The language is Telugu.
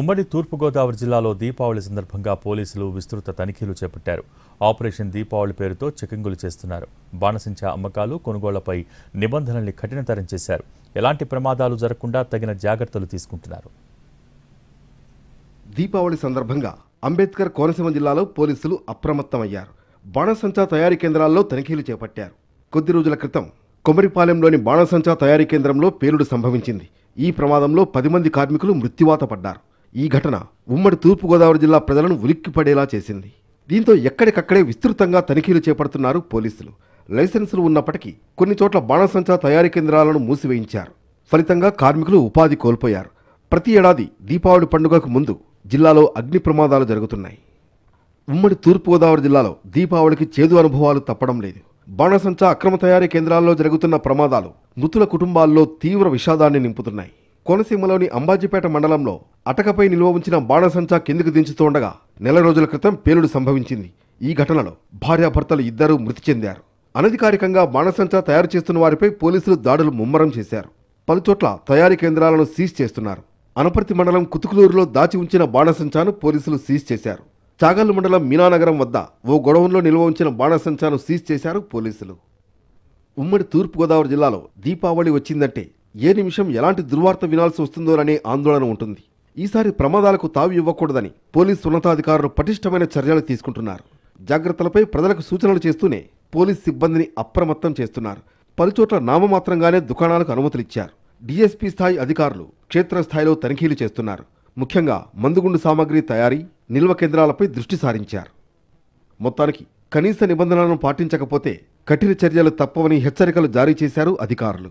ఉమ్మడి తూర్పుగోదావరి జిల్లాలో దీపావళి సందర్భంగా పోలీసులు విస్తృత తనిఖీలు చేపట్టారు. ఆపరేషన్ దీపావళి పేరుతో చెకింగులు చేస్తున్నారు. బాణసంచా అమ్మకాలు, కొనుగోళ్లపై నిబంధనల్ని కఠినతరం చేశారు. ఎలాంటి ప్రమాదాలు జరగకుండా తగిన జాగ్రత్తలు తీసుకుంటున్నారు. దీపావళి సందర్భంగా అంబేద్కర్ కోనసీమ జిల్లాలో పోలీసులు అప్రమత్తమయ్యారు. బాణసంచా తయారీ కేంద్రాల్లో తనిఖీలు చేపట్టారు. కొద్ది రోజుల క్రితం కొమరిపాలెంలోని బాణసంచా తయారీ కేంద్రంలో పేలుడు సంభవించింది. ఈ ప్రమాదంలో 10 మంది కార్మికులు మృత్యువాత పడ్డారు. ఈ ఘటన ఉమ్మడి తూర్పుగోదావరి జిల్లా ప్రజలను ఉలిక్కిపడేలా చేసింది. దీంతో ఎక్కడికక్కడే విస్తృతంగా తనిఖీలు చేపడుతున్నారు పోలీసులు. లైసెన్సులు ఉన్నప్పటికీ కొన్ని చోట్ల బాణసంచా తయారీ కేంద్రాలను మూసివేయించారు. ఫలితంగా కార్మికులు ఉపాధి కోల్పోయారు. ప్రతి ఏడాది దీపావళి పండుగకు ముందు జిల్లాలో అగ్ని ప్రమాదాలు జరుగుతున్నాయి. ఉమ్మడి తూర్పుగోదావరి జిల్లాలో దీపావళికి చేదు అనుభవాలు తప్పడం లేదు. బాణసంచా అక్రమ తయారీ కేంద్రాల్లో జరుగుతున్న ప్రమాదాలు మృతుల కుటుంబాల్లో తీవ్ర విషాదాన్ని నింపుతున్నాయి. కోనసీమలోని అంబాజీపేట మండలంలో అటకపై నిల్వ ఉంచిన బాణసంచా కిందికి దించుతుండగా నెల రోజుల క్రితం పేలుడు సంభవించింది. ఈ ఘటనలో భార్యాభర్తలు ఇద్దరూ మృతి చెందారు. అనధికారికంగా బాణసంచా తయారు చేస్తున్న వారిపై పోలీసులు దాడులు ముమ్మరం చేశారు. పలుచోట్ల తయారీ కేంద్రాలను సీజ్ చేస్తున్నారు. అనపర్తి మండలం కుతుకులూరులో దాచి ఉంచిన బాణసంచాను పోలీసులు సీజ్ చేశారు. చాగల్లు మండలం మీనానగరం వద్ద ఓ గొడవంలో నిల్వ ఉంచిన బాణసంచాను సీజ్ చేశారు పోలీసులు. ఉమ్మడి తూర్పుగోదావరి జిల్లాలో దీపావళి వచ్చిందంటే ఏ నిమిషం ఎలాంటి దుర్వార్త వినాల్సి వస్తుందోననే ఆందోళన ఉంటుంది. ఈసారి ప్రమాదాలకు తావు ఇవ్వకూడదని పోలీసు ఉన్నతాధికారులు పటిష్టమైన చర్యలు తీసుకుంటున్నారు. జాగ్రత్తలపై ప్రజలకు సూచనలు చేస్తూనే పోలీసు సిబ్బందిని అప్రమత్తం చేస్తున్నారు. పలుచోట్ల నామమాత్రంగానే దుకాణాలకు అనుమతులిచ్చారు. డీఎస్పీ స్థాయి అధికారులు క్షేత్రస్థాయిలో తనిఖీలు చేస్తున్నారు. ముఖ్యంగా మందుగుండు సామాగ్రి తయారీ, నిల్వ కేంద్రాలపై దృష్టి సారించారు. మొత్తానికి కనీస నిబంధనలను పాటించకపోతే కఠిన చర్యలు తప్పవని హెచ్చరికలు జారీ చేశారు అధికారులు.